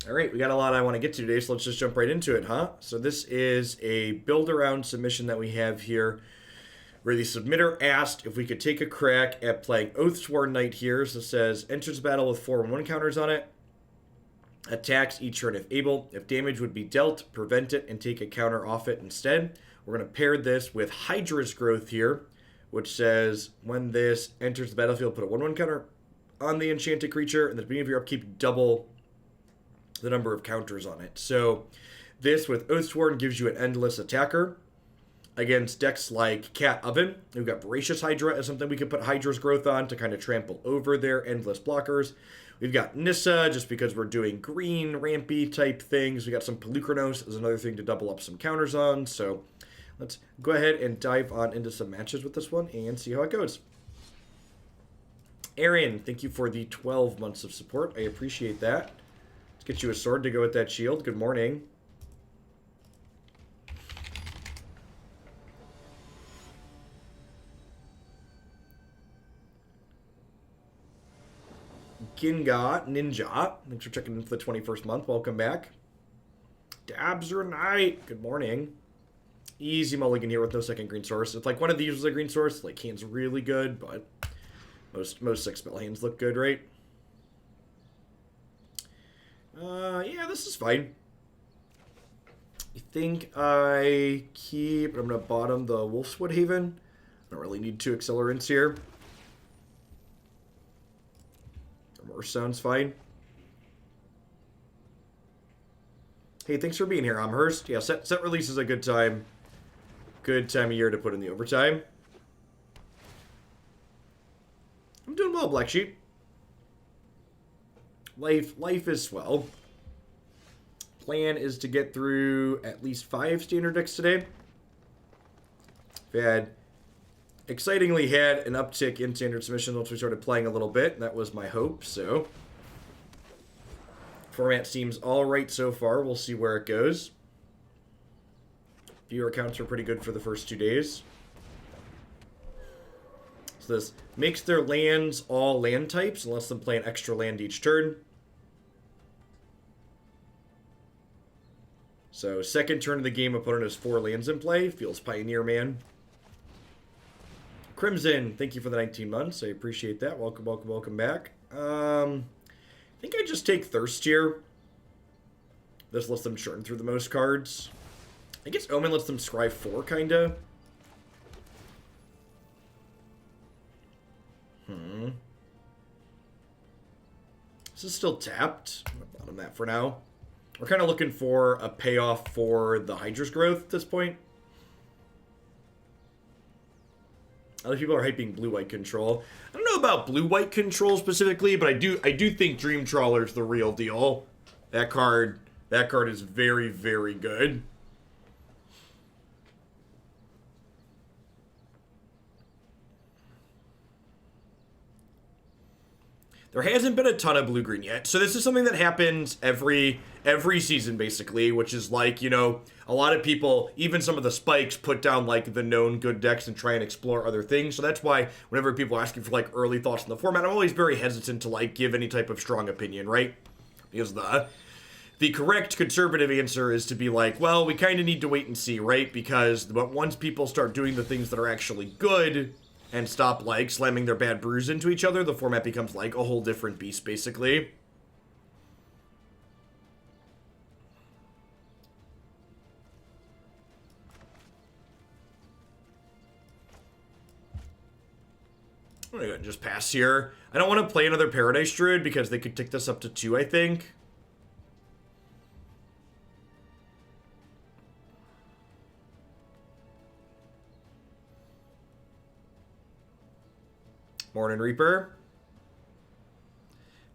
All right, we got a lot I want to get to today, so let's just jump right into it, huh? So this is a build-around submission that we have here, where the submitter asked if we could take a crack at playing Oathsworn Knight here. So it says, enters battle with 4/1 counters on it, attacks each turn if able. If damage would be dealt, prevent it and take a counter off it instead. We're going to pair this with Hydra's Growth here, which says, when this enters the battlefield, put a 1/1 counter on the enchanted creature, and at the beginning of your upkeep, double the number of counters on it. So this with Oathsworn gives you an endless attacker against decks like Cat Oven. We've got Voracious Hydra as something we could put Hydra's Growth on to kind of trample over their endless blockers. We've got Nissa, just because we're doing green, rampy type things. We got some Polukranos as another thing to double up some counters on. So let's go ahead and dive on into some matches with this one and see how it goes. Aaron, thank you for the 12 months of support. I appreciate that. Let's get you a sword to go with that shield. Good morning. Ginga Ninja, thanks for checking in for the 21st month. Welcome back. Dabs or Night, good morning. Easy mulligan here with no second green source. It's like one of these was a green source. Like hand's really good, but most 6-spell hands look good, right? Yeah, this is fine. I think I keep. I'm gonna bottom the Wolfwillow Haven. I don't really need 2 accelerants here. Remorse sounds fine. Hey, thanks for being here, Amherst. Yeah, set release is a good time. Good time of year to put in the overtime. I'm doing well, Black Sheep. Life is swell. Plan is to get through at least 5 standard decks today. Excitingly had an uptick in standard submissions once we started playing a little bit. That was my hope, so. Format seems alright so far. We'll see where it goes. Viewer counts are pretty good for the first 2 days. So this makes their lands all land types and lets them play an extra land each turn. So second turn of the game, opponent has 4 lands in play. Feels Pioneer Man. Crimson, thank you for the 19 months. I appreciate that. Welcome, welcome, welcome back. I think I just take Thirst here. This lets them churn through the most cards. I guess Omen lets them scry 4, kinda. This is still tapped. I'm gonna bottom that for now. We're kind of looking for a payoff for the Hydra's Growth at this point. Other people are hyping blue-white control. I don't know about blue-white control specifically, but I do think Dream Trawler's the real deal. That card is very, very good. There hasn't been a ton of blue-green yet. So this is something that happens every season, basically, which is like, you know, a lot of people, even some of the spikes, put down, like, the known good decks and try and explore other things. So that's why whenever people are asking for, like, early thoughts on the format, I'm always very hesitant to, like, give any type of strong opinion, right? Because the correct conservative answer is to be like, well, we kind of need to wait and see, right? Because once people start doing the things that are actually good and stop, like, slamming their bad brews into each other, the format becomes, like, a whole different beast, basically. I'm gonna go ahead and just pass here. I don't want to play another Paradise Druid because they could tick this up to 2, I think. Morning Reaper.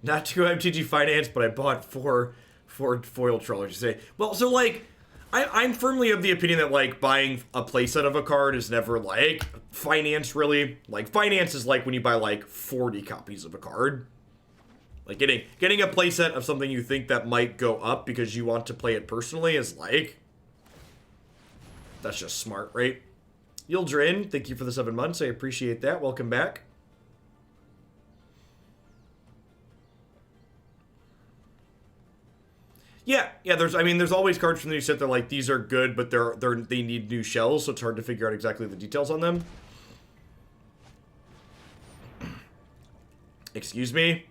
Not to go MTG Finance, but I bought four foil trawlers, you say. Well, so, like, I'm firmly of the opinion that, like, buying a playset of a card is never, like, finance, really. Like, finance is like when you buy, like, 40 copies of a card. Like, getting a playset of something you think that might go up because you want to play it personally is, like, that's just smart, right? Yildrin, thank you for the 7 months. I appreciate that. Welcome back. Yeah. There's always cards from the new set that are like, these are good, but they need new shells, so it's hard to figure out exactly the details on them. Excuse me?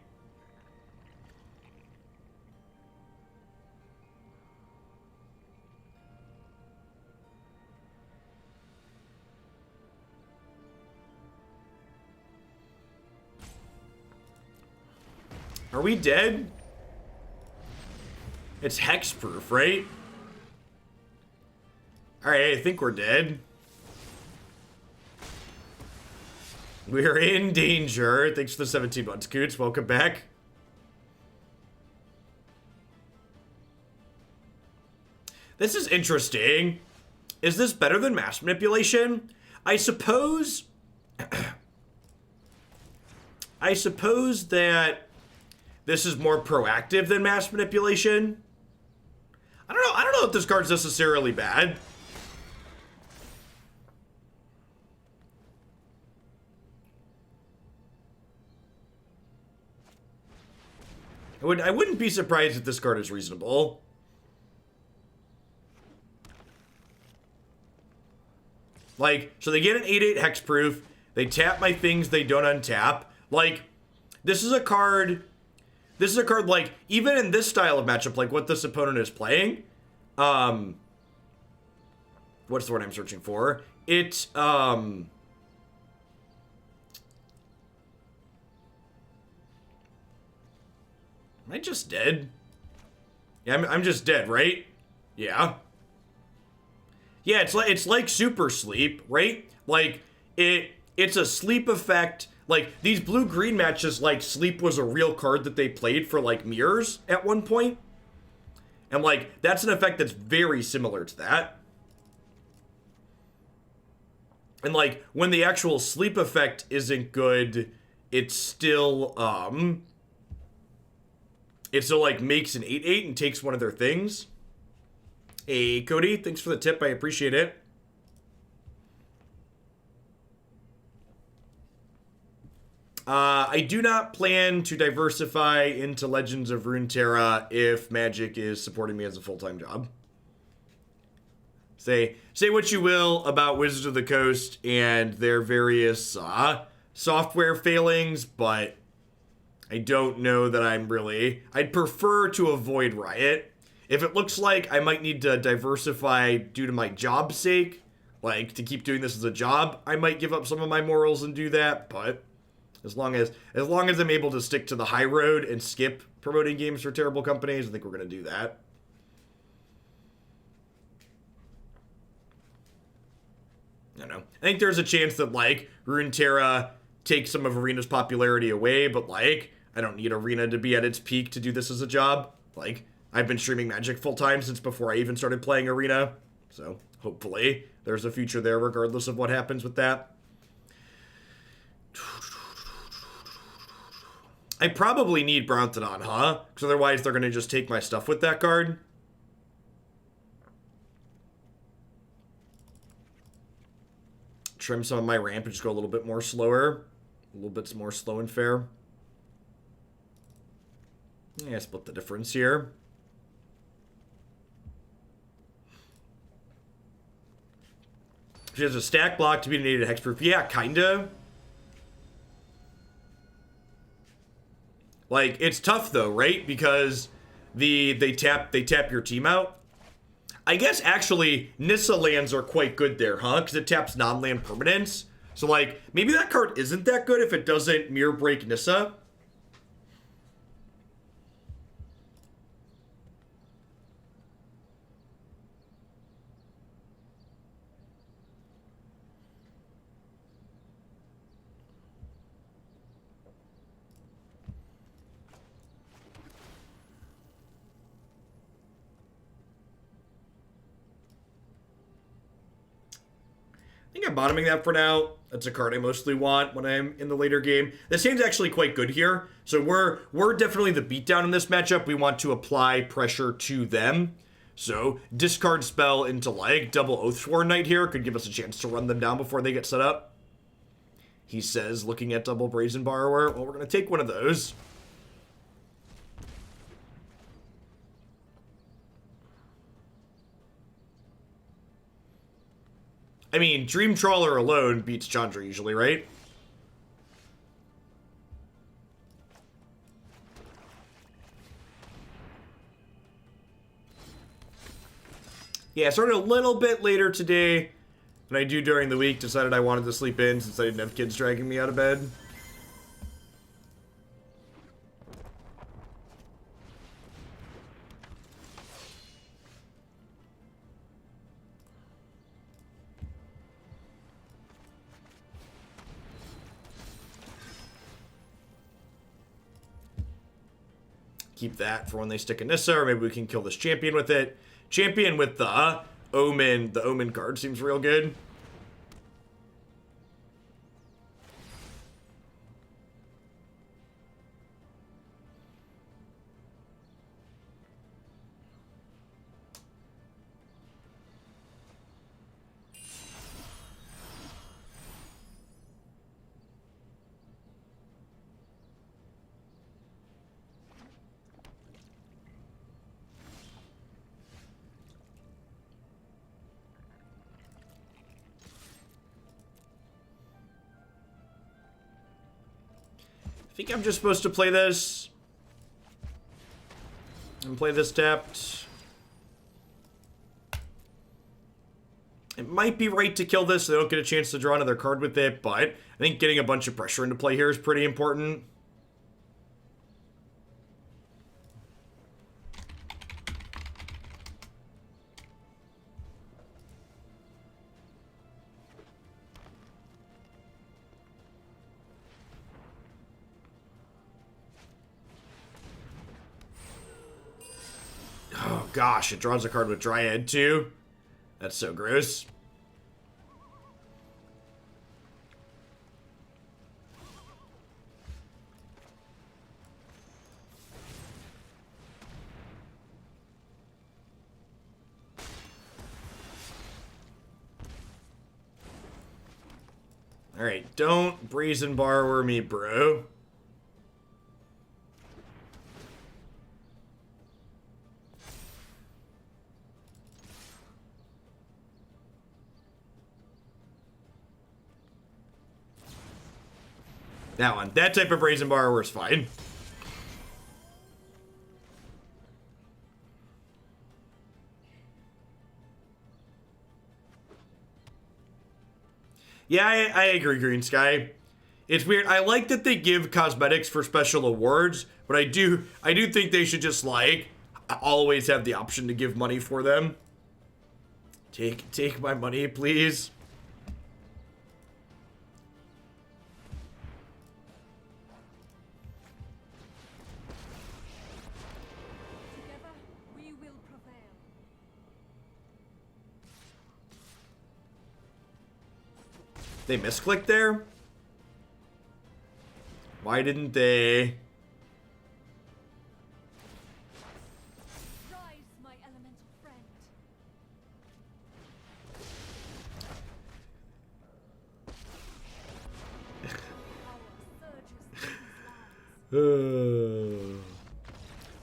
Are we dead? It's hexproof, right? Alright, I think we're dead. We're in danger. Thanks for the 17 months, Coots. Welcome back. This is interesting. Is this better than mass manipulation? I suppose... I suppose that this is more proactive than mass manipulation. I don't know if this card's necessarily bad. I wouldn't be surprised if this card is reasonable. Like, so they get an 8/8 hexproof. They tap my things they don't untap. Like, this is a card, like, even in this style of matchup, like what this opponent is playing, what's the word I'm searching for? Am I just dead? Yeah, I'm just dead, right? Yeah. Yeah, it's like super sleep, right? Like, it's a sleep effect. Like, these blue-green matches, like, sleep was a real card that they played for, like, mirrors at one point. And, like, that's an effect that's very similar to that. And, like, when the actual sleep effect isn't good, it still, like, makes an 8/8 and takes one of their things. Hey, Cody, thanks for the tip. I appreciate it. I do not plan to diversify into Legends of Runeterra if Magic is supporting me as a full-time job. Say what you will about Wizards of the Coast and their various software failings, but I don't know that I'd prefer to avoid Riot. If it looks like I might need to diversify due to my job's sake, like to keep doing this as a job, I might give up some of my morals and do that, but as long as I'm able to stick to the high road and skip promoting games for terrible companies, I think we're going to do that. I don't know. I think there's a chance that, like, Runeterra takes some of Arena's popularity away, but, like, I don't need Arena to be at its peak to do this as a job. Like, I've been streaming Magic full-time since before I even started playing Arena, so hopefully there's a future there regardless of what happens with that. I probably need Brontodon, huh? Because otherwise they're going to just take my stuff with that card. Trim some of my ramp and just go a little bit more slower. A little bit more slow and fair. Yeah, split the difference here. She has a stack block to be needed hexproof. Yeah, kinda. Like, it's tough though, right? Because they tap your team out. I guess actually Nissa lands are quite good there, huh? Because it taps non-land permanents. So like maybe that card isn't that good if it doesn't mirror break Nissa. I think I'm bottoming that for now. That's a card I mostly want when I'm in the later game. This hand's actually quite good here. So we're definitely the beatdown in this matchup. We want to apply pressure to them. So discard spell into like double Oathsworn Knight here could give us a chance to run them down before they get set up. He says, looking at double Brazen Borrower. Well, we're going to take one of those. I mean, Dream Trawler alone beats Chandra usually, right? Yeah, I started a little bit later today than I do during the week. Decided I wanted to sleep in since I didn't have kids dragging me out of bed. Keep that for when they stick a Nissa, or maybe we can kill this champion with it. Champion with the Omen. The Omen card seems real good. I think I'm just supposed to play this. And play this tapped. It might be right to kill this so they don't get a chance to draw another card with it, but I think getting a bunch of pressure into play here is pretty important. Oh gosh, it draws a card with Dryad too. That's so gross. Alright, don't Brazen Borrower me, bro. That one. That type of Brazen Borrower is fine. Yeah, I agree, Green Sky. It's weird. I like that they give cosmetics for special awards, but I do think they should just, like, always have the option to give money for them. Take my money, please. They misclicked there? Why didn't they? Rise, my elemental friend.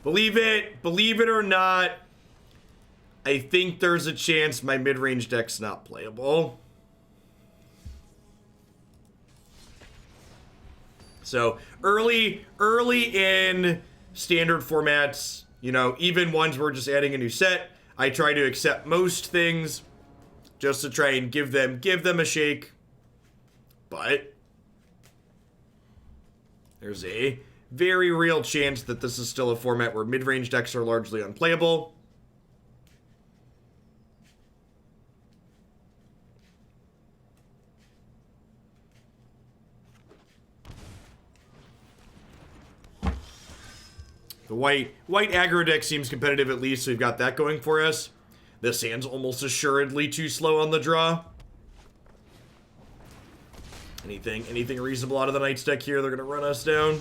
Believe it or not, I think there's a chance my mid-range deck's not playable. So early in standard formats, you know, even ones where we're just adding a new set, I try to accept most things just to try and give them a shake. But there's a very real chance that this is still a format where mid-range decks are largely unplayable. The white aggro deck seems competitive at least, so we've got that going for us. This hand's almost assuredly too slow on the draw. Anything reasonable out of the Knight's deck here, they're going to run us down.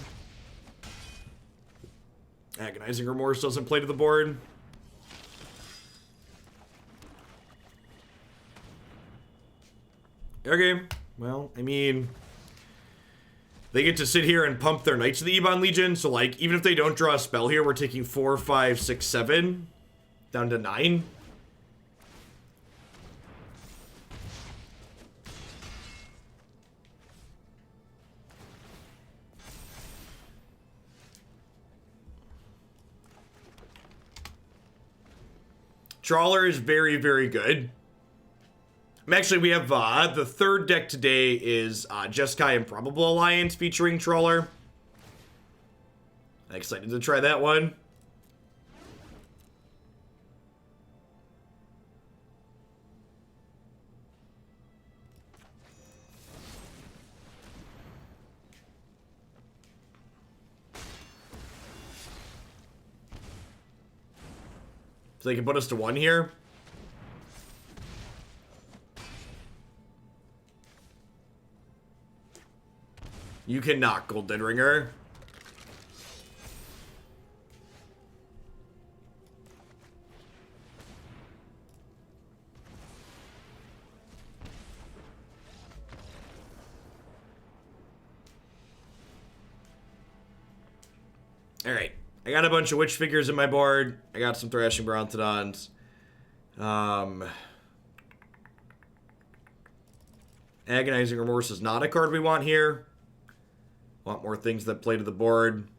Agonizing Remorse doesn't play to the board. Okay, well, I mean, they get to sit here and pump their Knights of the Ebon Legion, so, like, even if they don't draw a spell here, we're taking 4, 5, 6, 7, down to 9. Trawler is very, very good. Actually, we have the third deck today is Jeskai Improbable Alliance featuring Trawler. I'm excited to try that one. So they can put us to 1 here. You cannot, Gold Dead Ringer. Alright. I got a bunch of Witch Figures in my board. I got some Thrashing Brontodons. Agonizing Remorse is not a card we want here. Want more things that play to the board.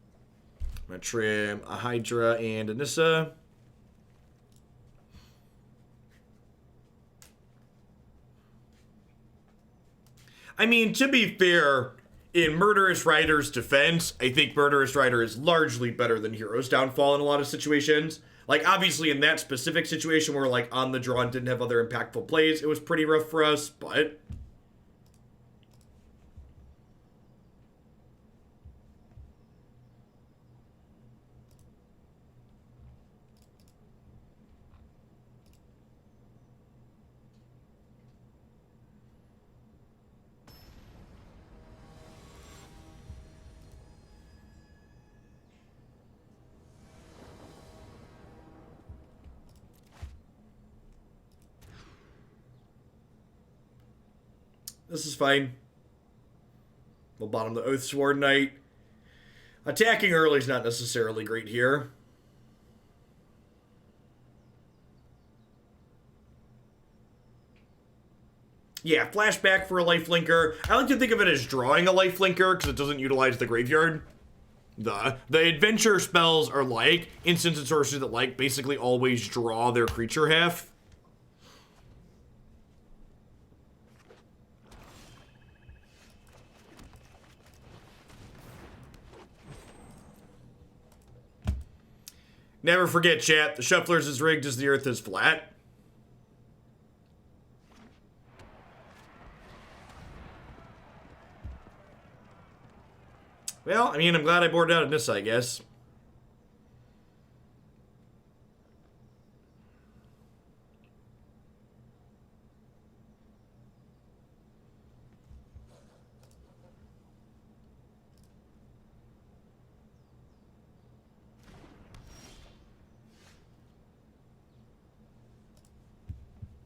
I'm going to trim a Hydra and a Nissa. I mean, to be fair, in Murderous Rider's defense, I think Murderous Rider is largely better than Hero's Downfall in a lot of situations. Like, obviously, in that specific situation where, like, on the draw and didn't have other impactful plays, it was pretty rough for us, but... This is fine. We'll bottom the Oathsworn Knight. Attacking early is not necessarily great here. Yeah, flashback for a lifelinker. I like to think of it as drawing a lifelinker because it doesn't utilize the graveyard. The adventure spells are like instants and sorceries that like basically always draw their creature half. Never forget, chat, the shuffler's as rigged as the earth is flat. Well, I mean, I'm glad I boarded out of Nissa, I guess.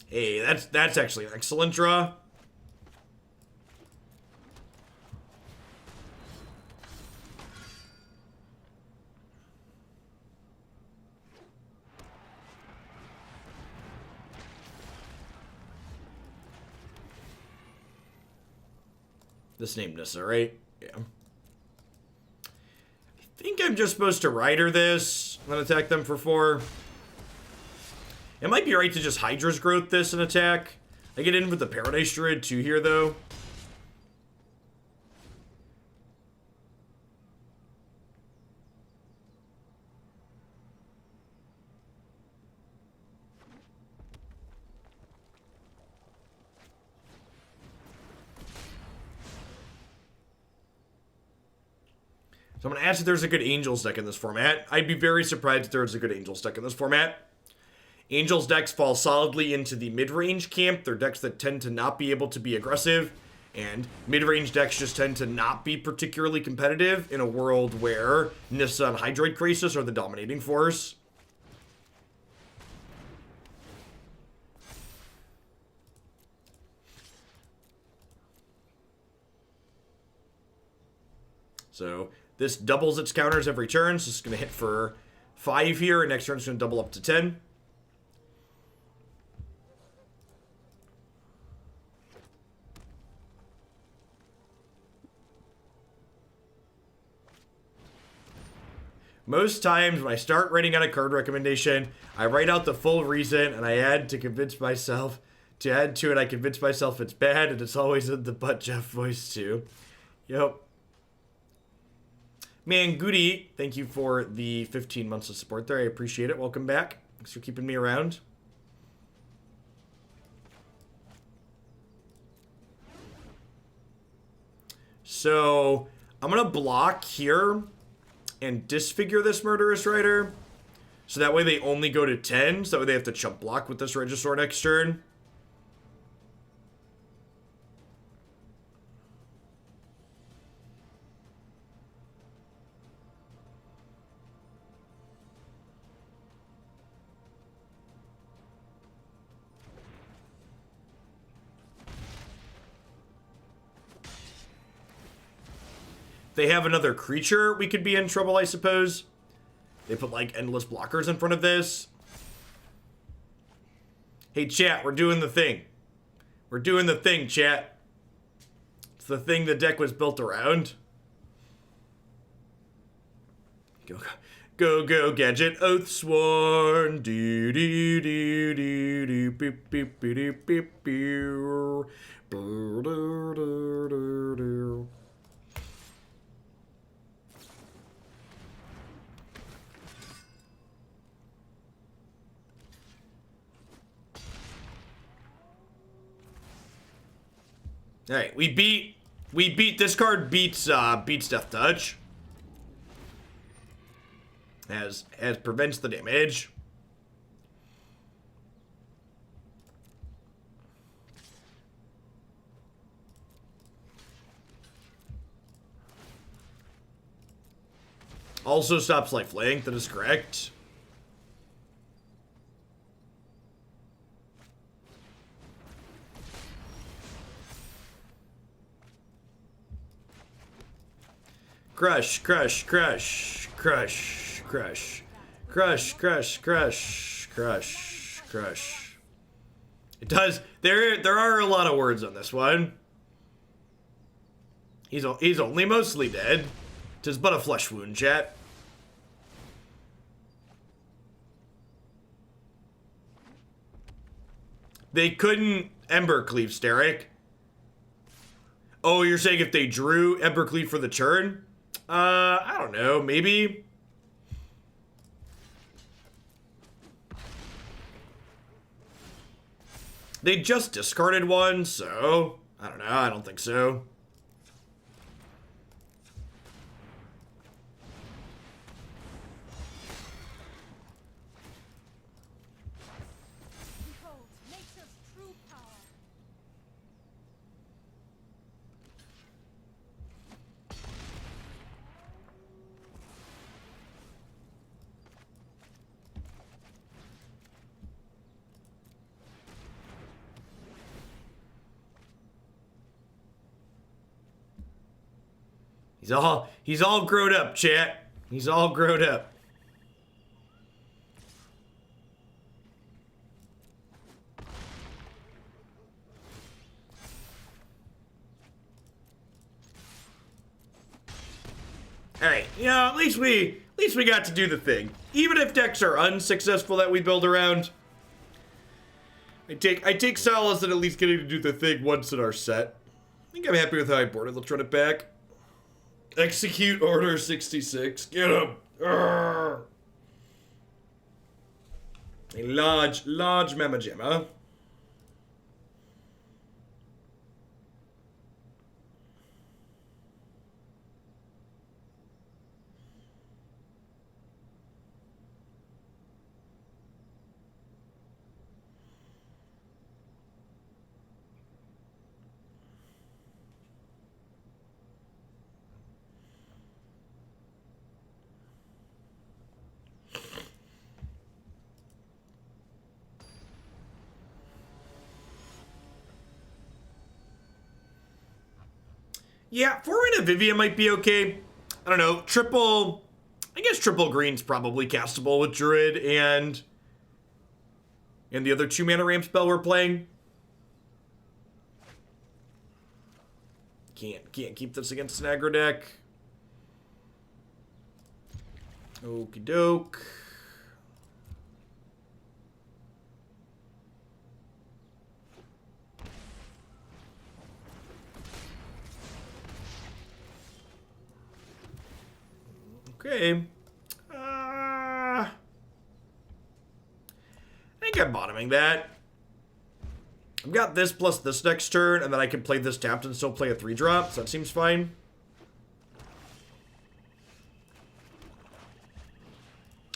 Hey, that's actually an excellent draw. This named Nissa, right? Yeah. I think I'm just supposed to Rider this and attack them for 4. It might be right to just Hydra's Growth this and attack. I get in with the Paradise Druid too here, though. So I'm going to ask if there's a good Angels deck in this format. I'd be very surprised if there's a good Angels deck in this format. Angels decks fall solidly into the mid-range camp. They're decks that tend to not be able to be aggressive, and mid-range decks just tend to not be particularly competitive in a world where Nissa and Hydroid Crisis are the dominating force. So this doubles its counters every turn, so it's going to hit for 5 here, and next turn it's going to double up to 10. Most times when I start writing out a card recommendation, I write out the full reason and I add to convince myself to add to it. I convince myself it's bad, and it's always in the butt Jeff voice too. Yep. Man, Goody, thank you for the 15 months of support there. I appreciate it. Welcome back. Thanks for keeping me around. So I'm gonna block here and disfigure this Murderous Rider, so that way they only go to 10, so that way they have to chump block with this Regisaur next turn. They have another creature, we could be in trouble, I suppose. They put, like, endless blockers in front of this. Hey, chat, we're doing the thing. We're doing the thing, chat. It's the thing the deck was built around. Go, go, go, gadget. Oathsworn. Do, do, do, do, do, beep, beep, beep, beep, beep, do, do, do, do, do. All right, we beat this card beats Death Touch. As prevents the damage. Also stops lifelink, that is correct. Crush, crush, crush, crush, crush, crush, crush, crush, crush, crush. It does. There are a lot of words on this one. He's only mostly dead. 'Tis but a flesh wound, chat. They couldn't Embercleave, Steric. Oh, you're saying if they drew Embercleave for the turn? I don't know, maybe. They just discarded one, so I don't know, I don't think so. He's all grown up, chat. He's all grown up. All right, yeah, at least we got to do the thing. Even if decks are unsuccessful that we build around, I take solace in at least getting to do the thing once in our set. I think I'm happy with how I boarded. Let's run it back. Execute Order 66. Get him. Arrgh. A large Mamma Jamma. Yeah, 4 and a Vivien might be okay. I don't know. I guess triple green's probably castable with Druid and the other 2 mana ramp spell we're playing. Can't keep this against an aggro deck. Okie doke. Okay. I think I'm bottoming that. I've got this plus this next turn, and then I can play this tapped and still play a 3-drop, so that seems fine.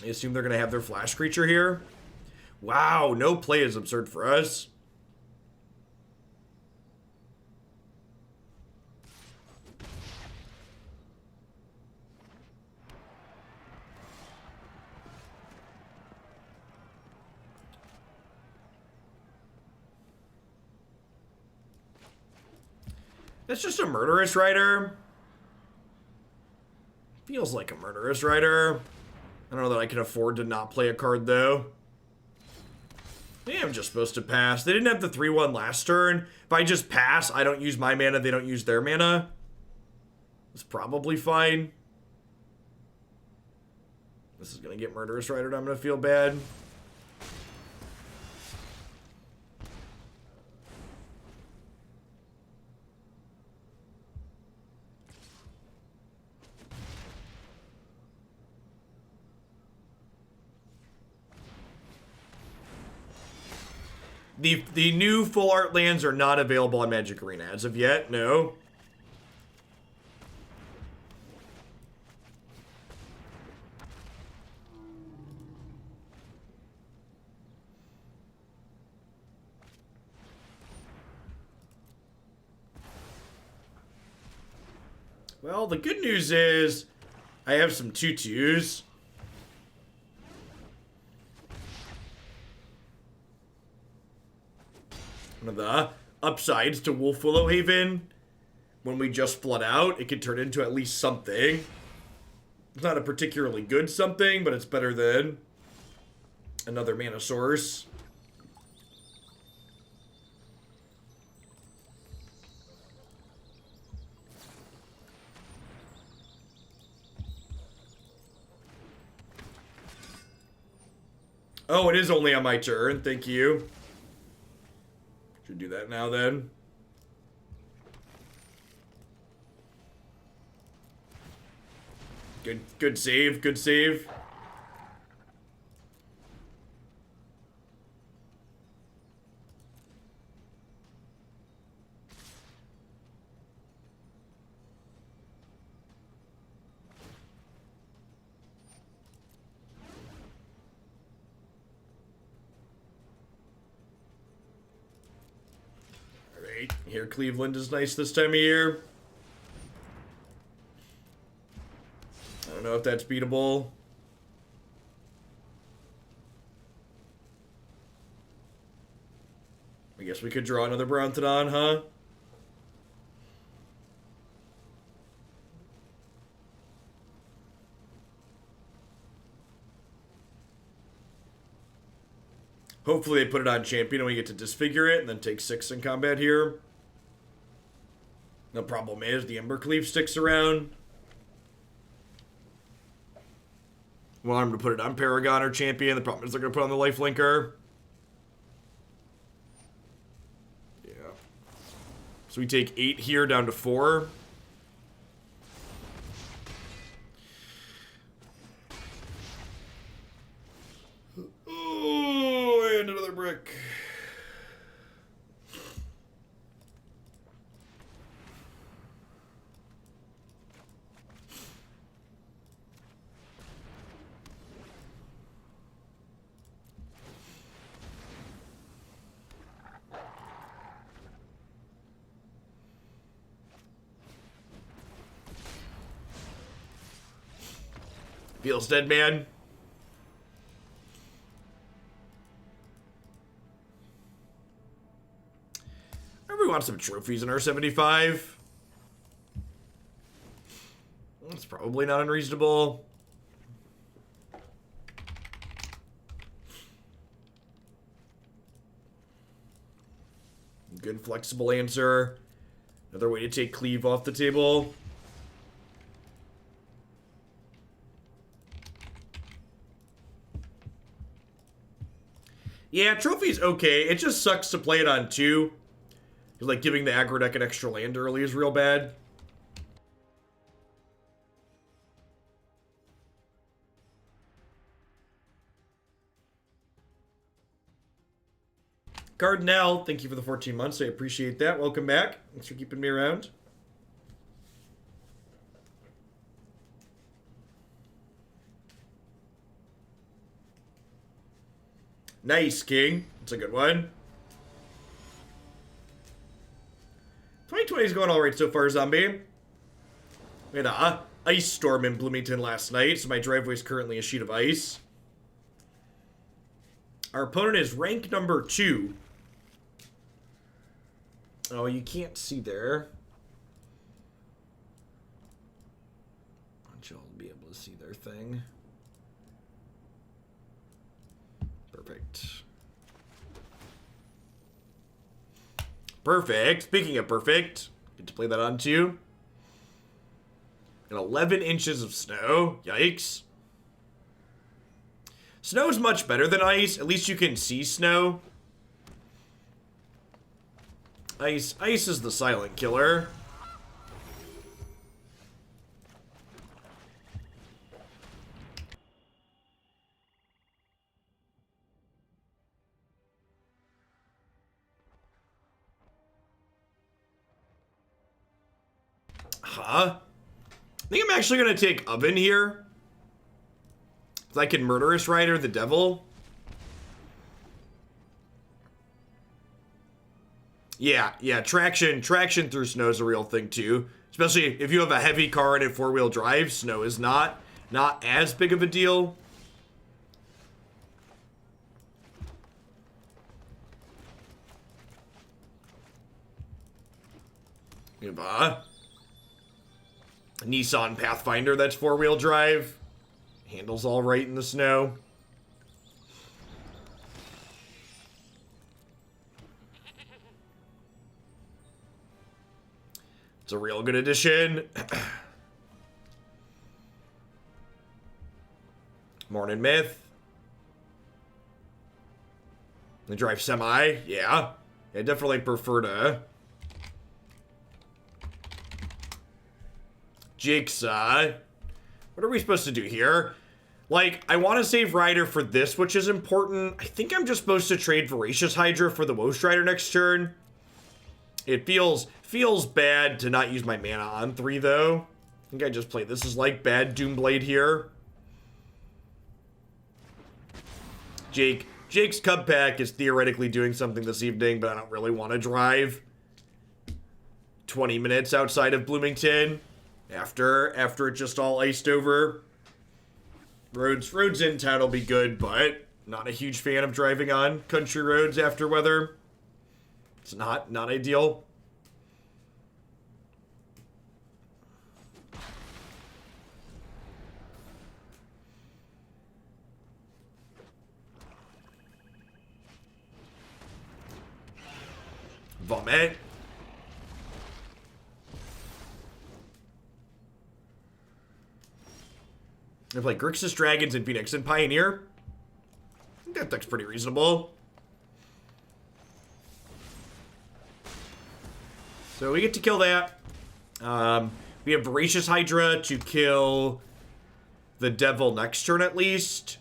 I assume they're going to have their flash creature here. Wow, no play is absurd for us. It's just a Murderous Rider. Feels like a Murderous Rider. I don't know that I can afford to not play a card, though. Maybe I'm just supposed to pass. They didn't have the 3-1 last turn. If I just pass, I don't use my mana, they don't use their mana. It's probably fine. This is going to get Murderous Rider, and I'm going to feel bad. The new full art lands are not available on Magic Arena as of yet, no. Well, the good news is I have some 2/2s. One of the upsides to Wolfwillow Haven, when we just flood out, it can turn into at least something. It's not a particularly good something, but it's better than another mana source. Oh, it is only on my turn. Thank you. Should do that now, then. Good save, good save. Here, Cleveland is nice this time of year. I don't know if that's beatable. I guess we could draw another Brontodon, huh? Hopefully they put it on champion and we get to disfigure it and then take 6 in combat here. The problem is the Embercleave sticks around. Well, I'm going to put it on Paragon or Champion. The problem is they're going to put on the Lifelinker. Yeah. So we take 8 here down to 4. Oh, and another brick. Feels dead, man. We want some trophies in our 75. That's probably not unreasonable. Good flexible answer. Another way to take Cleave off the table. Yeah, trophy's okay. It just sucks to play it on 2. Like, giving the aggro deck an extra land early is real bad. Cardinal, thank you for the 14 months. I appreciate that. Welcome back. Thanks for keeping me around. Nice, King. That's a good one. 2020 is going all right so far, Zombie. We had an ice storm in Bloomington last night, so my driveway is currently a sheet of ice. Our opponent is rank number 2. Oh, you can't see there. You'll be able to see their thing. Perfect. Perfect. Speaking of perfect, get to play that on 2. And 11 inches of snow. Yikes. Snow is much better than ice. At least you can see snow. Ice is the silent killer. Huh? I think I'm actually going to take Oven here. I can Murderous Rider the Devil. Yeah, traction through snow is a real thing too. Especially if you have a heavy car and a 4-wheel drive, snow is not as big of a deal. We have a Nissan Pathfinder that's 4-wheel drive. Handles all right in the snow. It's a real good addition. Morning Myth. The drive semi, yeah. I definitely prefer to. Jigsaw. What are we supposed to do here? Like, I want to save Rider for this, which is important. I think I'm just supposed to trade Voracious Hydra for the Wolfwillow Rider next turn. It feels bad to not use my mana on 3, though. I think I just play this as, like, bad Doomblade here. Jake's Cub Pack is theoretically doing something this evening, but I don't really want to drive 20 minutes outside of Bloomington after it just all iced over. Roads in town will be good, but not a huge fan of driving on country roads after weather. It's not ideal. Vomit. I play Grixis Dragons and Phoenix and Pioneer. I think that deck's pretty reasonable. So we get to kill that. We have Voracious Hydra to kill the Devil next turn at least.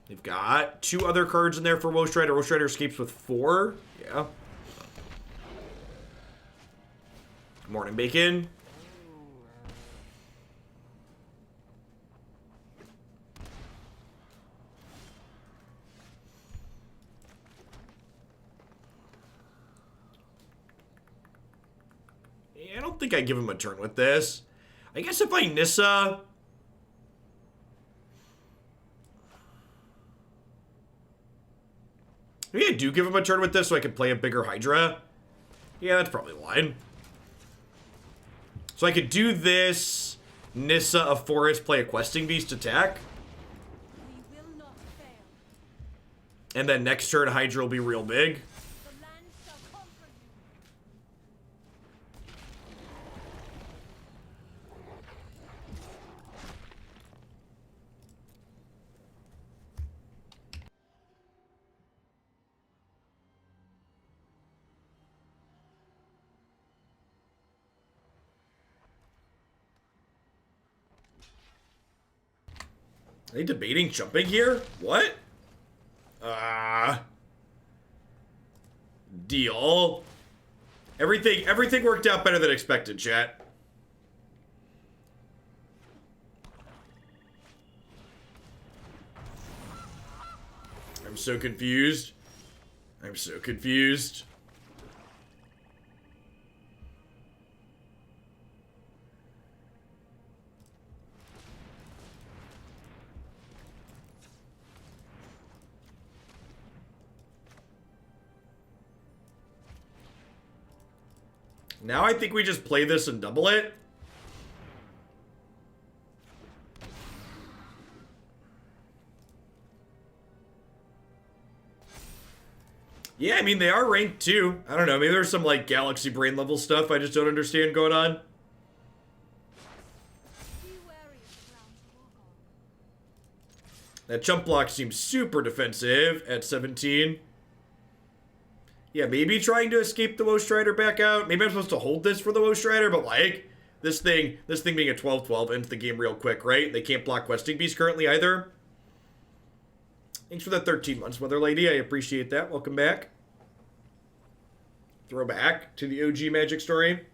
We've got 2 other cards in there for Wolfwillow Rider. Wolfwillow Rider escapes with 4. Yeah. Morning Bacon. I don't think I give him a turn with this. I guess if I Nissa... Maybe I do give him a turn with this so I can play a bigger Hydra. Yeah, that's probably the line. So I could do this, Nissa, a Forest, play a Questing Beast, attack. We will not fail. And then next turn, Hydra will be real big. The land shall conquer Are they debating jumping here? What? Deal. Everything worked out better than expected, chat. I'm so confused. I'm so confused. Now I think we just play this and double it. Yeah, I mean, they are ranked too. I don't know, maybe there's some, like, Galaxy Brain level stuff I just don't understand going on. That jump block seems super defensive at 17. Yeah, maybe trying to escape the Woe Strider back out. Maybe I'm supposed to hold this for the Woe Strider, but, like, this thing being a 12-12 ends the game real quick, right? They can't block Questing Beast currently either. Thanks for the 13 months, Mother Lady. I appreciate that. Welcome back. Throwback to the OG Magic story.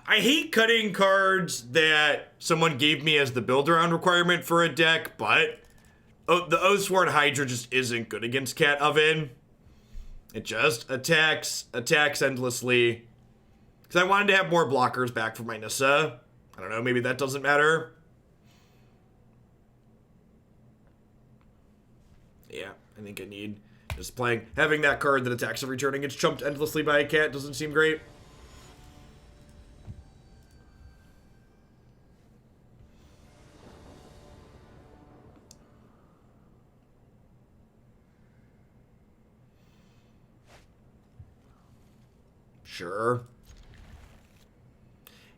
I hate cutting cards that someone gave me as the build-around requirement for a deck, but the Oathsworn Hydra just isn't good against Cat Oven. It just attacks endlessly. Because I wanted to have more blockers back for my Nissa. I don't know, maybe that doesn't matter. Yeah, I think I need just having that card that attacks every turn and gets chumped endlessly by a cat doesn't seem great. Sure.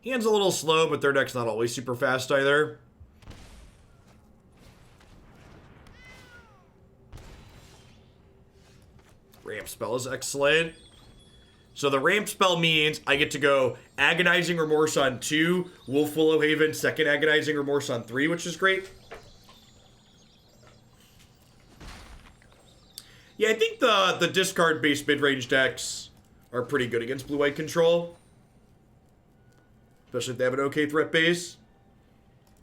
Hand's a little slow, but their deck's not always super fast either. Ramp spell is excellent. So the ramp spell means I get to go Agonizing Remorse on 2, Wolfwillow Haven, second Agonizing Remorse on 3, which is great. Yeah, I think the discard-based mid-range decks are pretty good against blue-white control. Especially if they have an okay threat base.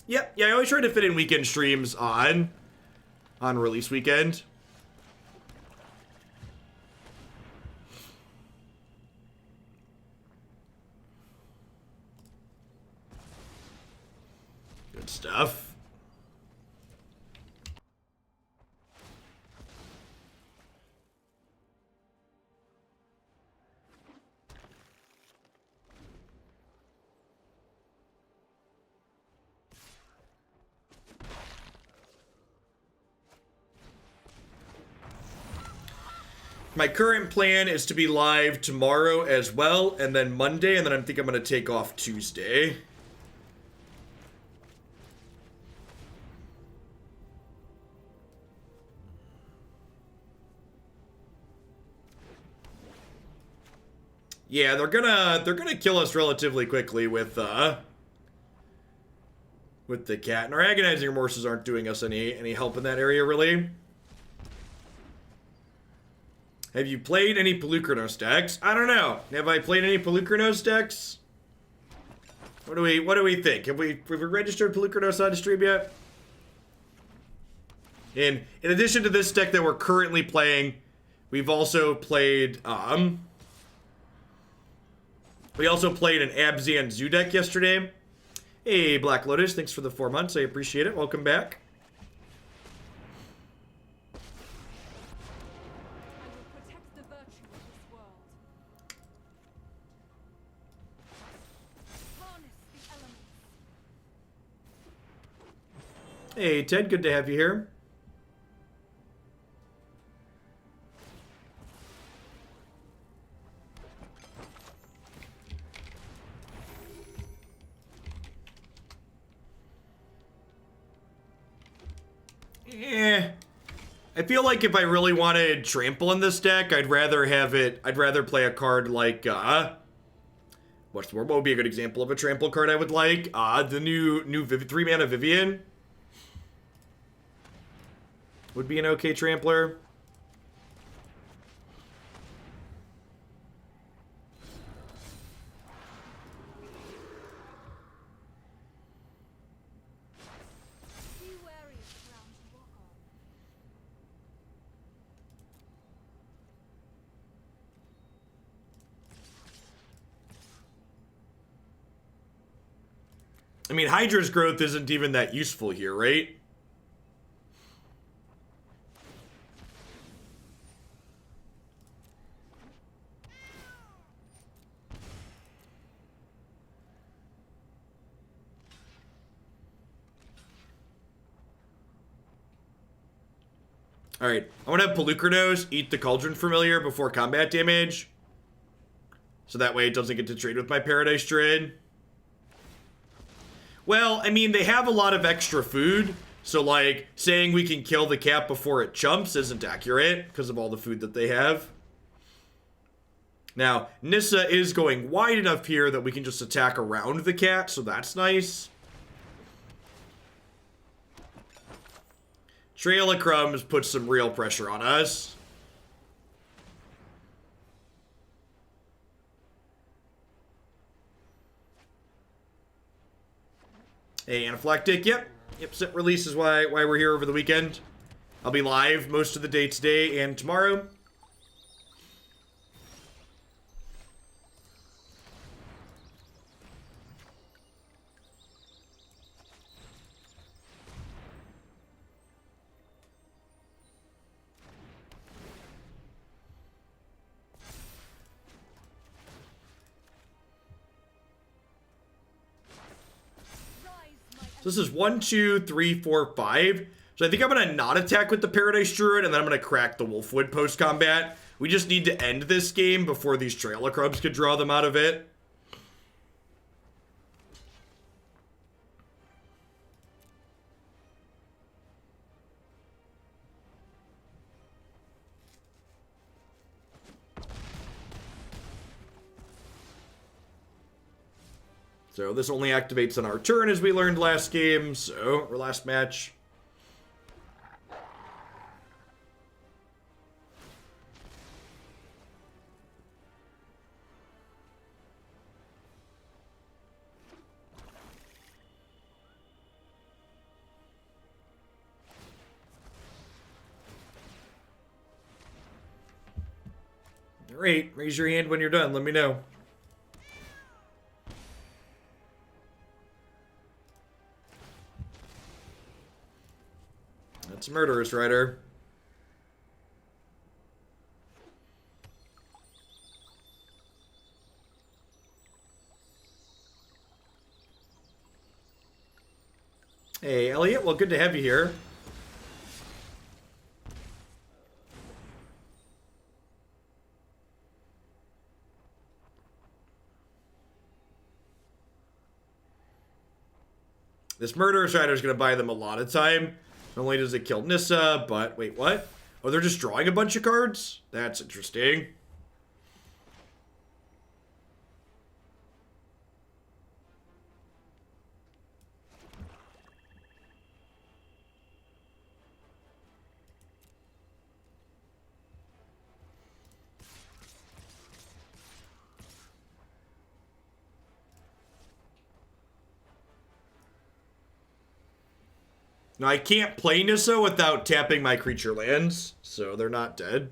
Yep, yeah, I always try to fit in weekend streams on release weekend. Good stuff. My current plan is to be live tomorrow as well, and then Monday, and then I think I'm going to take off Tuesday. Yeah, they're gonna kill us relatively quickly with the cat, and our Agonizing Remorses aren't doing us any help in that area really. Have you played any Polukranos decks? I don't know. Have I played any Polukranos decks? What do we think? Have we registered Polukranos on stream yet? In addition to this deck that we're currently playing, we've also played we also played an Abzan Zoo deck yesterday. Hey, Black Lotus, thanks for the 4 months. I appreciate it. Welcome back. Hey, Ted, good to have you here. I feel like if I really wanted trample in this deck, I'd rather play a card like, what would be a good example of a trample card I would like? The new 3-mana Vivien would be an okay trampler. Be wary of ground to walk on. I mean, Hydra's growth isn't even that useful here, right? Alright, I want to have Polukranos eat the Cauldron Familiar before combat damage. So that way it doesn't get to trade with my Paradise Druid. Well, I mean, they have a lot of extra food. So, like, saying we can kill the cat before it chumps isn't accurate because of all the food that they have. Now, Nissa is going wide enough here that we can just attack around the cat, so that's nice. Trail of Crumbs puts some real pressure on us. Hey, Anaphylactic, yep, set release is why we're here over the weekend. I'll be live most of the day today and tomorrow. So this is 1, 2, 3, 4, 5. So I think I'm going to not attack with the Paradise Druid, and then I'm going to crack the Wolfwood post-combat. We just need to end this game before these Trail of Crumbs could draw them out of it. So this only activates on our turn, as we learned last game, or last match. All right, raise your hand when you're done. Let me know. That's Murderous Rider. Hey, Elliot. Well, good to have you here. This Murderous Rider is going to buy them a lot of time. Not only does it kill Nissa, but wait, what? Oh, they're just drawing a bunch of cards? That's interesting. Now, I can't play Nissa without tapping my creature lands, so they're not dead.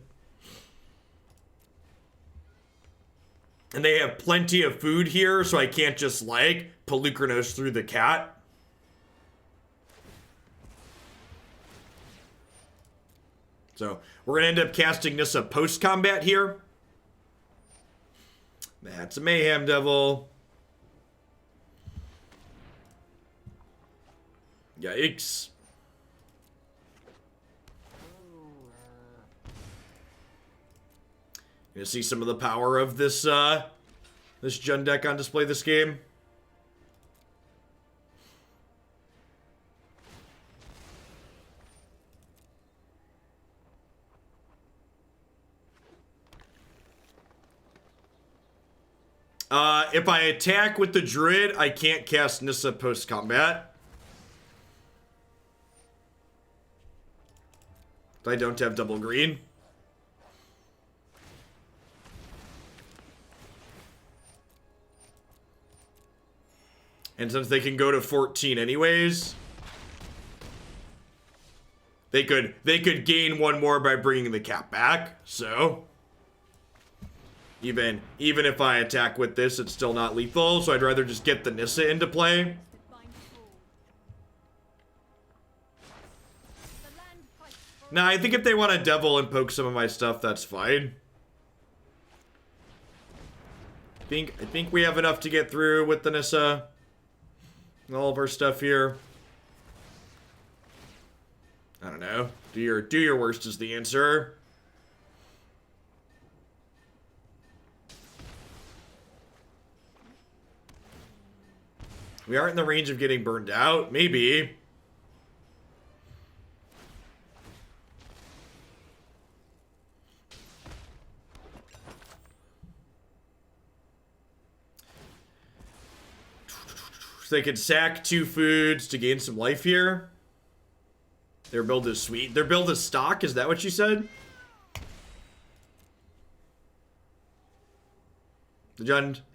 And they have plenty of food here, so I can't just, like, Polukranos through the cat. So, we're going to end up casting Nissa post-combat here. That's a Mayhem Devil. Yikes. You see some of the power of this this Jund deck on display this game. If I attack with the Druid, I can't cast Nissa post-combat. I don't have double green. And since they can go to 14 anyways, they could gain one more by bringing the cap back. So even if I attack with this, it's still not lethal. So I'd rather just get the Nissa into play. Nah, I think if they want to devil and poke some of my stuff, that's fine. I think we have enough to get through with the Nissa. And all of our stuff here. I don't know. Do your worst is the answer. We aren't in the range of getting burned out. Maybe. So they could sack 2 foods to gain some life here. Their build is sweet. Their build is stock, is that what you said?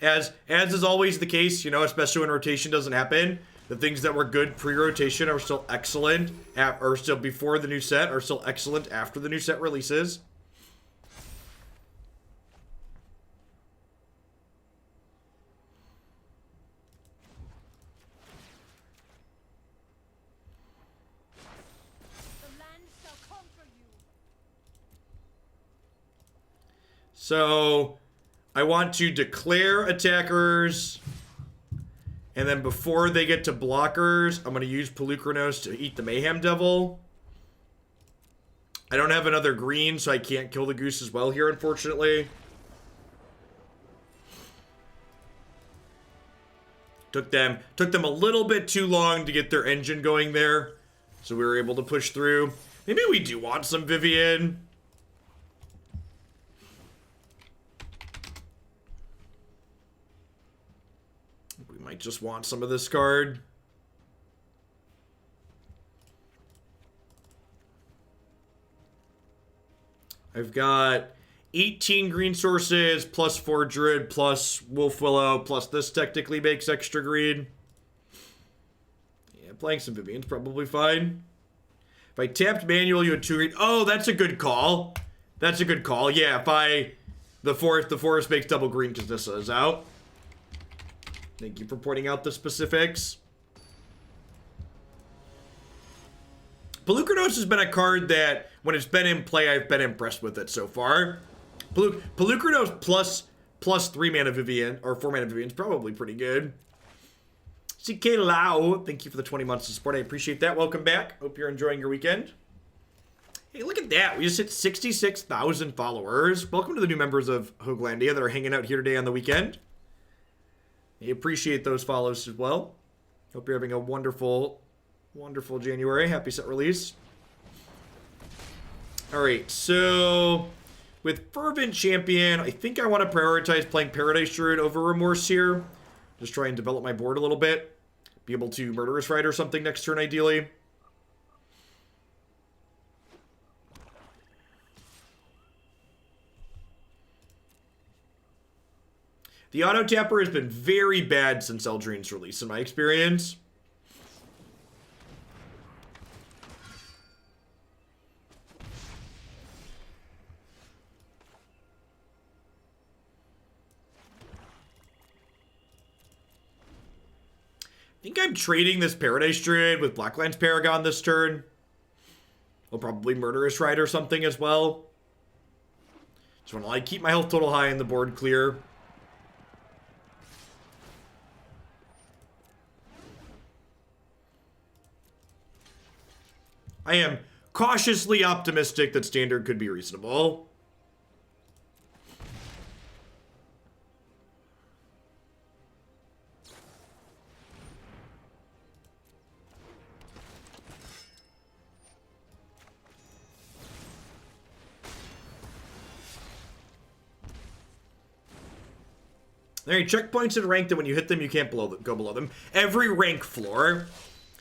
As is always the case, you know, especially when rotation doesn't happen, the things that were good pre-rotation are still excellent, or still before the new set, are still excellent after the new set releases. So, I want to declare attackers, and then before they get to blockers, I'm going to use Polukranos to eat the Mayhem Devil. I don't have another green, so I can't kill the goose as well here, unfortunately. Took them a little bit too long to get their engine going there, so we were able to push through. Maybe we do want some Vivien. Might just want some of this card. I've got 18 green sources, plus 4 Druid, plus Wolfwillow, plus this technically makes extra green. Yeah, playing some Vivien's probably fine. If I tapped manual, you had 2 green. Oh, that's a good call. That's a good call. Yeah, if the forest makes double green because Nissa is out. Thank you for pointing out the specifics. Polukranos has been a card that, when it's been in play, I've been impressed with it so far. Polukranos plus 3 mana Vivien, or 4 mana Vivien, is probably pretty good. CK Lau, thank you for the 20 months of support. I appreciate that. Welcome back. Hope you're enjoying your weekend. Hey, look at that. We just hit 66,000 followers. Welcome to the new members of Hoaglandia that are hanging out here today on the weekend. I appreciate those follows as well. Hope you're having a wonderful, wonderful January. Happy set release. Alright, so with Fervent Champion, I think I want to prioritize playing Paradise Druid over Remorse here. Just try and develop my board a little bit. Be able to Murderous Rider something next turn, ideally. The auto tapper has been very bad since Eldreen's release, in my experience. I think I'm trading this Paradise Druid with Blacklands Paragon this turn. I'll probably Murderous Rider something as well. Just want to like keep my health total high and the board clear. I am cautiously optimistic that Standard could be reasonable. Alright, checkpoints and rank that when you hit them, you can't go below them. Every rank floor.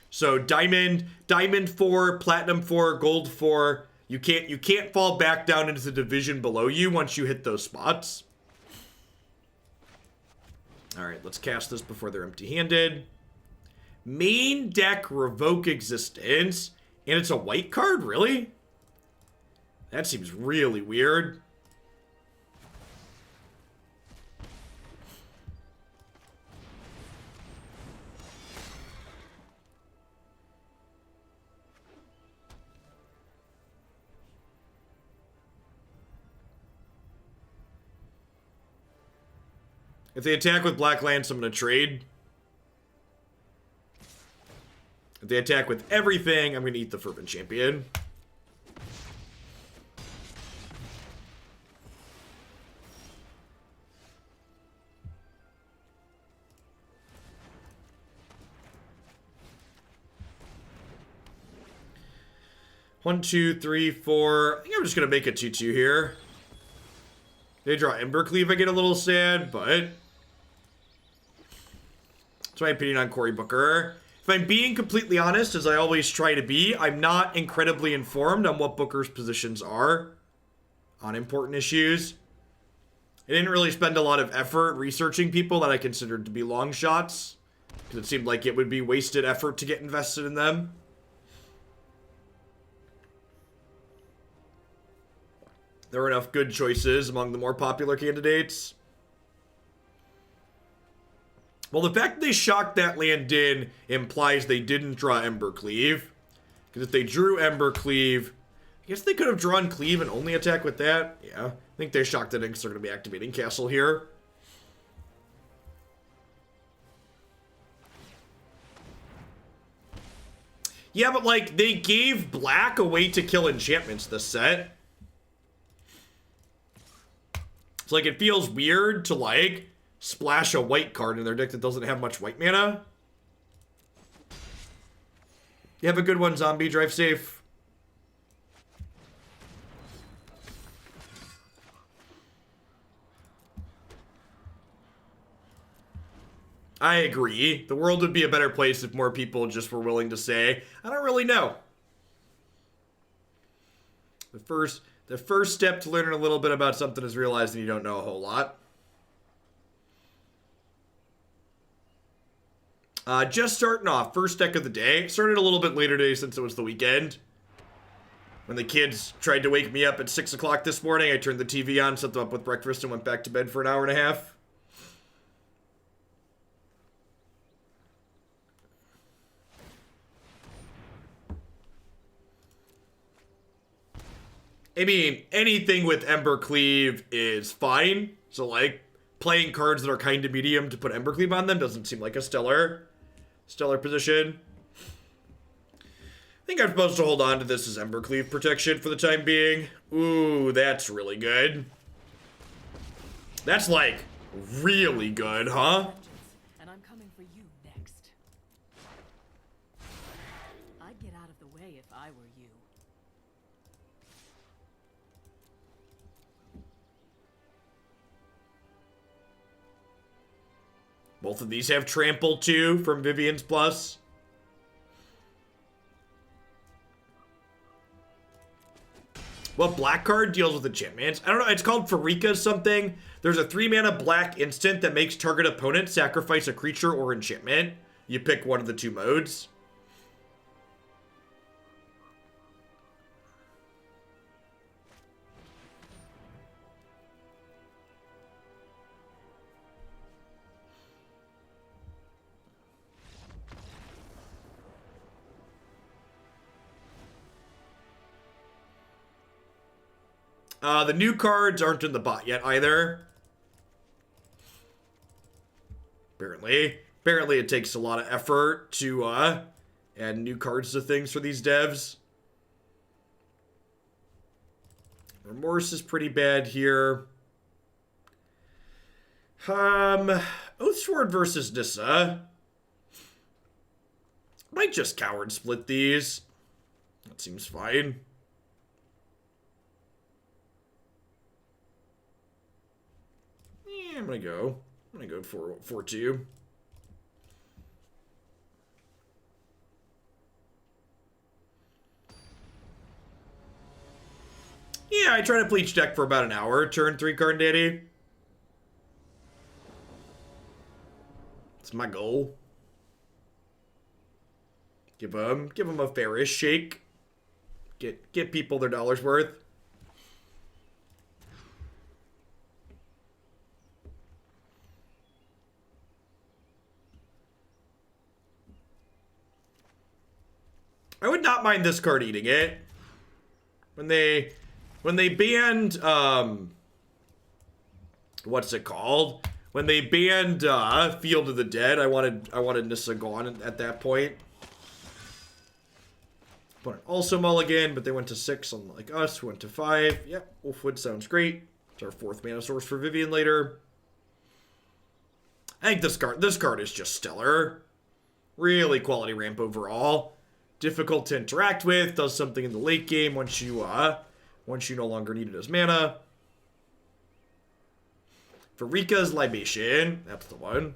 So diamond 4, platinum 4, gold 4. You can't fall back down into the division below you once you hit those spots. Alright, let's cast this before they're empty-handed. Main deck, Revoke Existence. And it's a white card? Really? That seems really weird. If they attack with black lands, I'm going to trade. If they attack with everything, I'm going to eat the Fervent Champion. One, two, three, four. I think I'm just going to make a 2-2 here. They draw Embercleave, I get a little sad, but that's my opinion on Cory Booker. If I'm being completely honest, as I always try to be, I'm not incredibly informed on what Booker's positions are on important issues. I didn't really spend a lot of effort researching people that I considered to be long shots, because it seemed like it would be wasted effort to get invested in them. There were enough good choices among the more popular candidates. Well, the fact that they shocked that land in implies they didn't draw Embercleave. Because if they drew Embercleave, I guess they could have drawn Cleave and only attack with that. Yeah, I think they shocked it in because they're going to be activating Castle here. Yeah, but like, they gave black a way to kill enchantments this set. It's like, it feels weird to like splash a white card in their deck that doesn't have much white mana. You have a good one, zombie. Drive safe. I agree. The world would be a better place if more people just were willing to say, I don't really know. The first step to learning a little bit about something is realizing you don't know a whole lot. Just starting off, first deck of the day. Started a little bit later today since it was the weekend. When the kids tried to wake me up at 6 o'clock this morning, I turned the TV on, set them up with breakfast, and went back to bed for an hour and a half. I mean, anything with Embercleave is fine. So, like, playing cards that are kind of medium to put Embercleave on them doesn't seem like a stellar position. I think I'm supposed to hold on to this as Embercleave protection for the time being. Ooh, that's really good. That's, like, really good, huh? And I'm coming for you next. I'd get out of the way if I were you. Both of these have trample too from Vivien's Plus. What black card deals with enchantments? I don't know. It's called Farika something. There's a 3-mana black instant that makes target opponent sacrifice a creature or enchantment. You pick one of the two modes. The new cards aren't in the bot yet either. Apparently it takes a lot of effort to add new cards to things for these devs. Remorse is pretty bad here. Oathsworn versus Nissa. Might just coward split these. That seems fine. I'm gonna go I'm gonna go for 4-2. Yeah, I try to play each deck for about an hour. Turn 3 card daddy. It's my goal. Give them a fairish shake. Get people their dollars worth. I would not mind this card eating it. When they banned what's it called? When they banned Field of the Dead, I wanted Nissa gone at that point. Opponent also mulligan, but they went to 6, unlike us, who went to 5. Yep, Wolfwood sounds great. It's our 4th mana source for Vivien later. I think this card is just stellar. Really quality ramp overall. Difficult to interact with, does something in the late game once you no longer need it as mana. Farika's Libation, that's the one.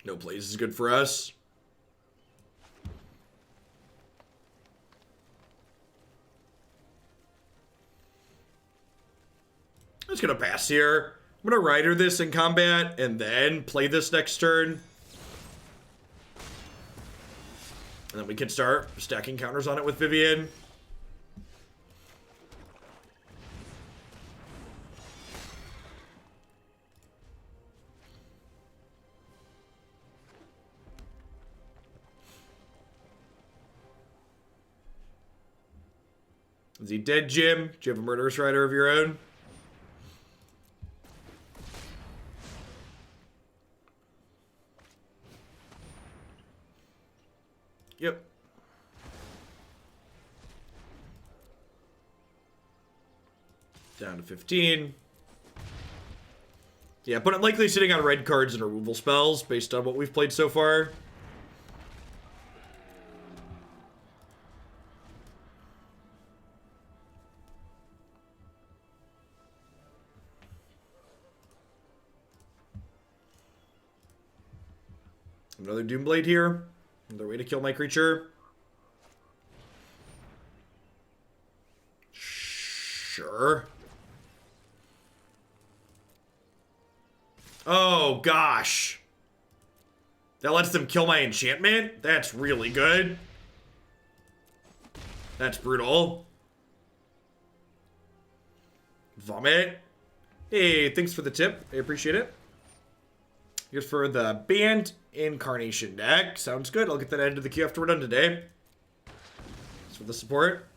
No plays is good for us. I'm just gonna pass here. I'm gonna Rider this in combat and then play this next turn. And then we can start stacking counters on it with Vivien. Is he dead, Jim? Do you have a Murderous Rider of your own? Yep. Down to 15. Yeah, but I'm likely sitting on red cards and removal spells based on what we've played so far. Another Doomblade here. Another way to kill my creature. Sure. Oh, gosh. That lets them kill my enchantment? That's really good. That's brutal. Vomit. Hey, thanks for the tip. I appreciate it. Here's for the Banned Incarnation deck. Sounds good. I'll get that added to the queue after we're done today. Thanks for the support.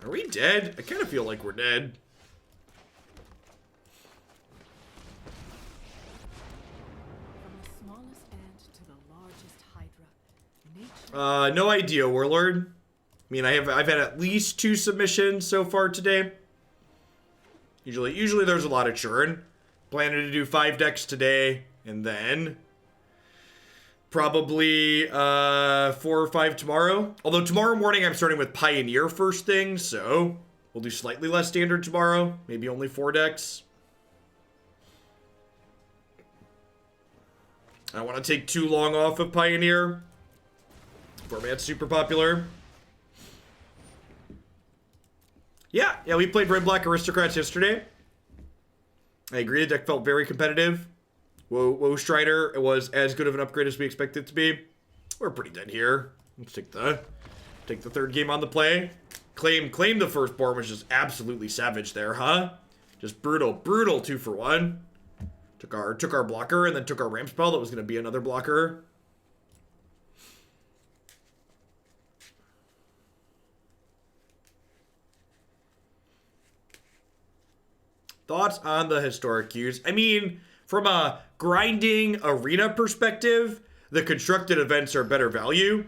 Are we dead? I kind of feel like we're dead. From the smallest ant to the largest hydra, nature... No idea, Warlord. I mean, I've had at least 2 submissions so far today. Usually there's a lot of churn. Planning to do 5 decks today, and then probably 4 or 5 tomorrow. Although tomorrow morning I'm starting with Pioneer first thing, so we'll do slightly less standard tomorrow. Maybe only 4 decks. I don't want to take too long off of Pioneer. Format's super popular. Yeah, we played Red-Black Aristocrats yesterday. I agree, the deck felt very competitive. Woe Strider, it was as good of an upgrade as we expected it to be. We're pretty dead here. Let's take the 3rd game on the play. Claim the firstborn was just absolutely savage there, huh? Just brutal 2 for 1. Took our blocker and then took our ramp spell that was gonna be another blocker. Thoughts on the historic queues? I mean, from a grinding arena perspective, the constructed events are better value.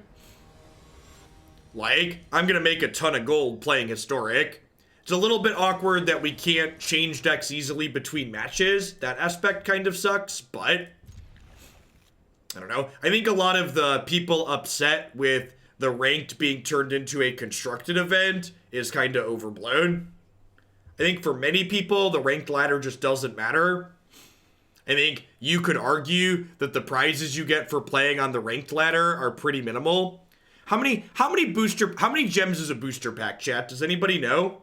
Like, I'm going to make a ton of gold playing historic. It's a little bit awkward that we can't change decks easily between matches. That aspect kind of sucks, but I don't know. I think a lot of the people upset with the ranked being turned into a constructed event is kind of overblown. I think for many people, the ranked ladder just doesn't matter. I think you could argue that the prizes you get for playing on the ranked ladder are pretty minimal. How many gems is a booster pack, chat? Does anybody know?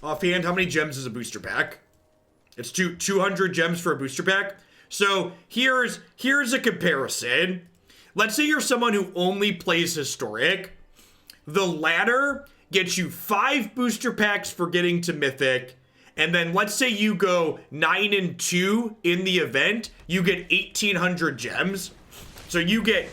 Offhand, how many gems is a booster pack? It's 200 gems for a booster pack. So here's a comparison. Let's say you're someone who only plays Historic. The ladder gets you 5 booster packs for getting to Mythic. And then let's say you go 9 and 2 in the event. You get 1,800 gems. So you get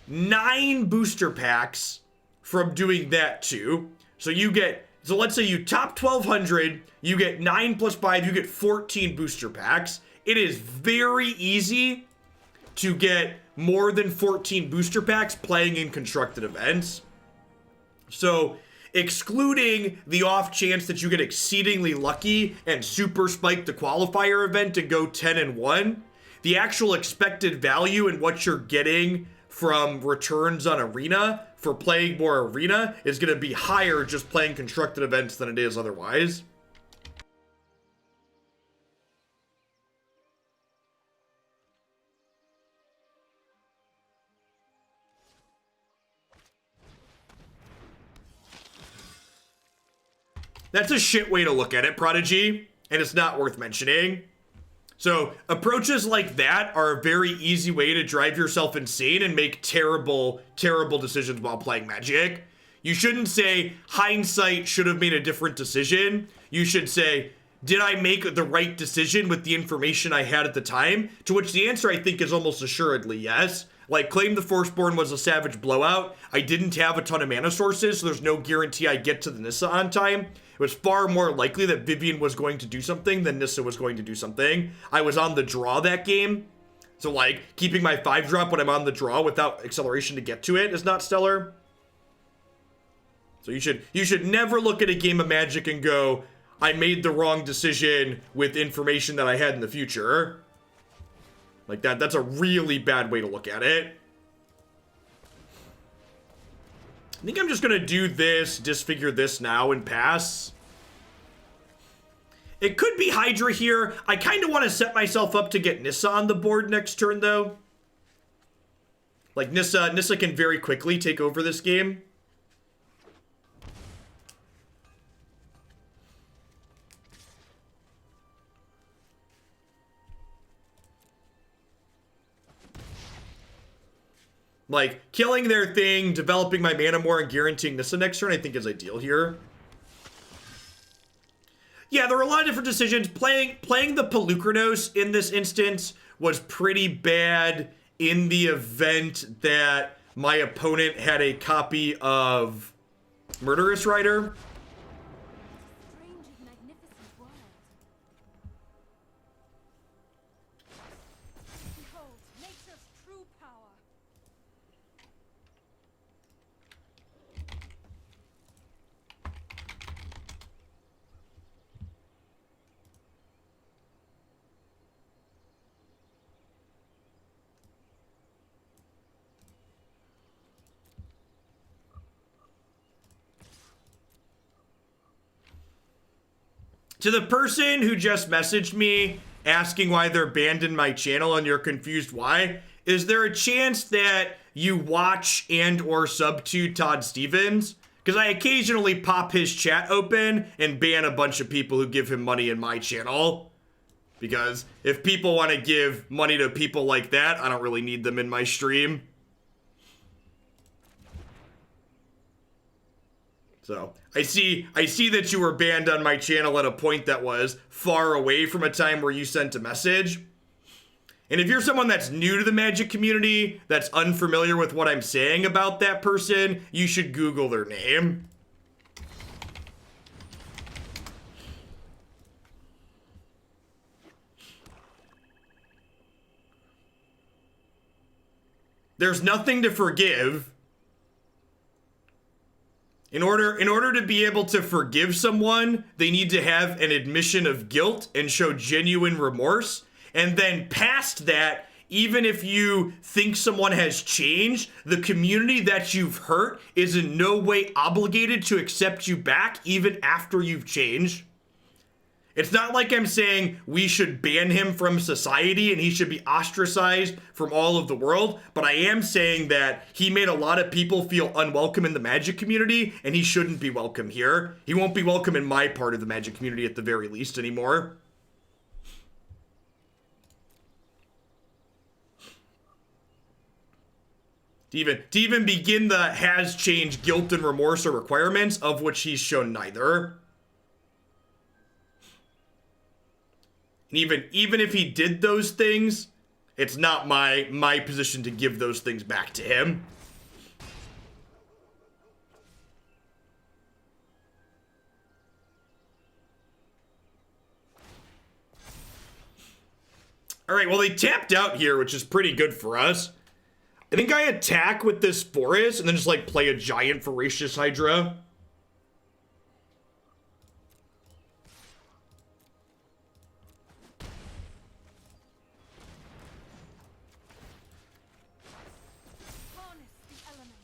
9 booster packs from doing that too. So let's say you top 1,200. You get 9 plus 5. You get 14 booster packs. It is very easy to get more than 14 booster packs playing in constructed events. So, excluding the off chance that you get exceedingly lucky and super spike the qualifier event and go 10 and 1, the actual expected value and what you're getting from returns on Arena for playing more Arena is going to be higher just playing constructed events than it is otherwise. That's a shit way to look at it, Prodigy, and it's not worth mentioning. So, approaches like that are a very easy way to drive yourself insane and make terrible, terrible decisions while playing Magic. You shouldn't say, hindsight should have made a different decision. You should say, did I make the right decision with the information I had at the time? To which the answer, I think, is almost assuredly yes. Like, Claim the Firstborn was a savage blowout. I didn't have a ton of mana sources, so there's no guarantee I get to the Nissa on time. It was far more likely that Vivien was going to do something than Nissa was going to do something. I was on the draw that game. So, like, keeping my 5-drop when I'm on the draw without acceleration to get to it is not stellar. So you should never look at a game of Magic and go, I made the wrong decision with information that I had in the future. Like that's a really bad way to look at it. I think I'm just gonna do this, disfigure this now, and pass. It could be Hydra here. I kind of want to set myself up to get Nissa on the board next turn, though. Like, Nissa can very quickly take over this game. Like, killing their thing, developing my mana more, and guaranteeing Nissa next turn, I think is ideal here. Yeah, there were a lot of different decisions. Playing the Polukranos in this instance was pretty bad in the event that my opponent had a copy of Murderous Rider. Strange and magnificent world. Behold, nature's true power. To the person who just messaged me asking why they're banned in my channel and you're confused why, is there a chance that you watch and or sub to Todd Stevens? Because I occasionally pop his chat open and ban a bunch of people who give him money in my channel. Because if people want to give money to people like that, I don't really need them in my stream. So, I see that you were banned on my channel at a point that was far away from a time where you sent a message. And if you're someone that's new to the Magic community, that's unfamiliar with what I'm saying about that person, you should Google their name. There's nothing to forgive. In order to be able to forgive someone, they need to have an admission of guilt and show genuine remorse. And then past that, even if you think someone has changed, the community that you've hurt is in no way obligated to accept you back even after you've changed. It's not like I'm saying we should ban him from society and he should be ostracized from all of the world, but I am saying that he made a lot of people feel unwelcome in the Magic community, and he shouldn't be welcome here. He won't be welcome in my part of the Magic community at the very least anymore. To even begin the has changed guilt and remorse or requirements, of which he's shown neither. And even if he did those things, it's not my position to give those things back to him. All right, well, they tapped out here, which is pretty good for us. I think I attack with this Forest and then just like play a giant Voracious Hydra. Harness the elements.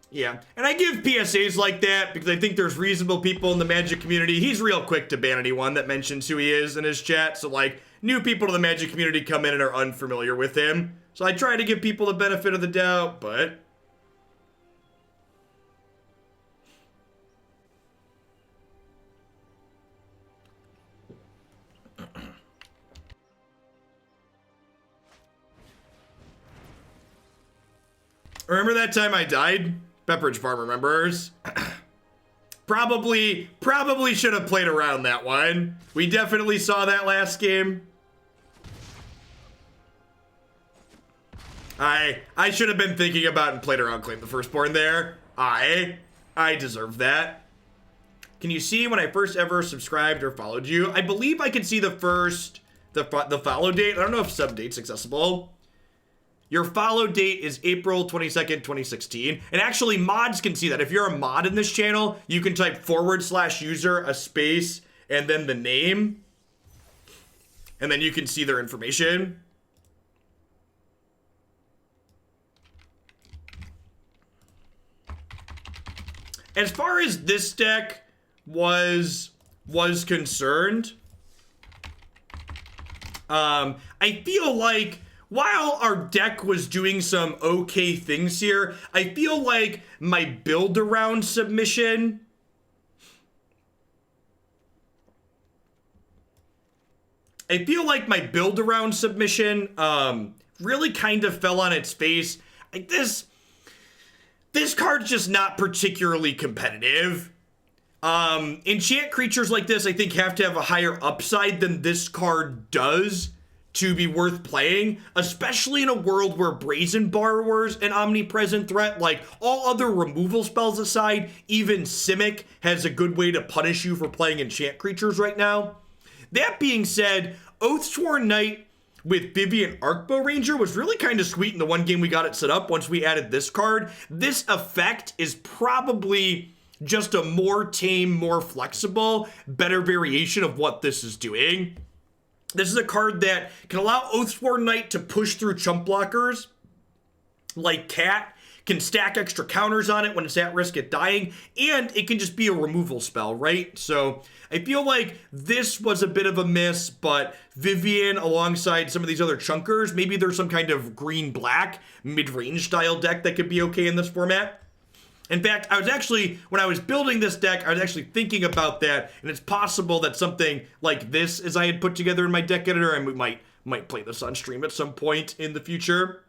Yeah, and I give PSAs like that because I think there's reasonable people in the Magic community. He's real quick to ban anyone that mentions who he is in his chat. So, like, new people to the Magic community come in and are unfamiliar with him. So I try to give people the benefit of the doubt, but... Remember that time I died? Pepperidge Farm remembers. Probably should have played around that one. We definitely saw that last game. I should have been thinking about and played around Claim the Firstborn there. I deserve that. Can you see when I first ever subscribed or followed you? I believe I can see the follow date. I don't know if sub date's accessible. Your follow date is April 22nd, 2016. And actually, mods can see that. If you're a mod in this channel, you can type /user, a space, and then the name. And then you can see their information. As far as this deck was concerned, I feel like while our deck was doing some okay things here, I feel like my build-around submission really kind of fell on its face. Like this card's just not particularly competitive. Enchant creatures like this, I think, have to have a higher upside than this card does to be worth playing, especially in a world where Brazen Borrower's an omnipresent threat. Like, all other removal spells aside, even Simic has a good way to punish you for playing enchant creatures right now. That being said, Oathsworn Knight with Vivien Arkbow Ranger was really kind of sweet in the one game we got it set up once we added this card. This effect is probably just a more tame, more flexible, better variation of what this is doing. This is a card that can allow Oathsworn Knight to push through chump blockers like Cat, can stack extra counters on it when it's at risk at dying, and it can just be a removal spell, right? So I feel like this was a bit of a miss, but Vivien alongside some of these other chunkers, maybe there's some kind of green-black mid-range style deck that could be okay in this format. In fact, when I was building this deck, I was actually thinking about that, and it's possible that something like this, as I had put together in my deck editor, and we might play this on stream at some point in the future.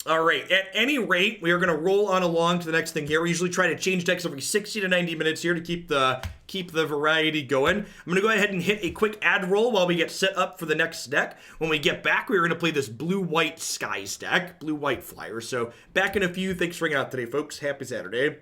All right, at any rate, we are going to roll on along to the next thing here. We usually try to change decks every 60 to 90 minutes here to keep the variety going. I'm going to go ahead and hit a quick ad roll while we get set up for the next deck. When we get back, we're going to play this blue-white Skies deck, blue-white flyer. So back in a few. Thanks for hanging out today, folks. Happy Saturday.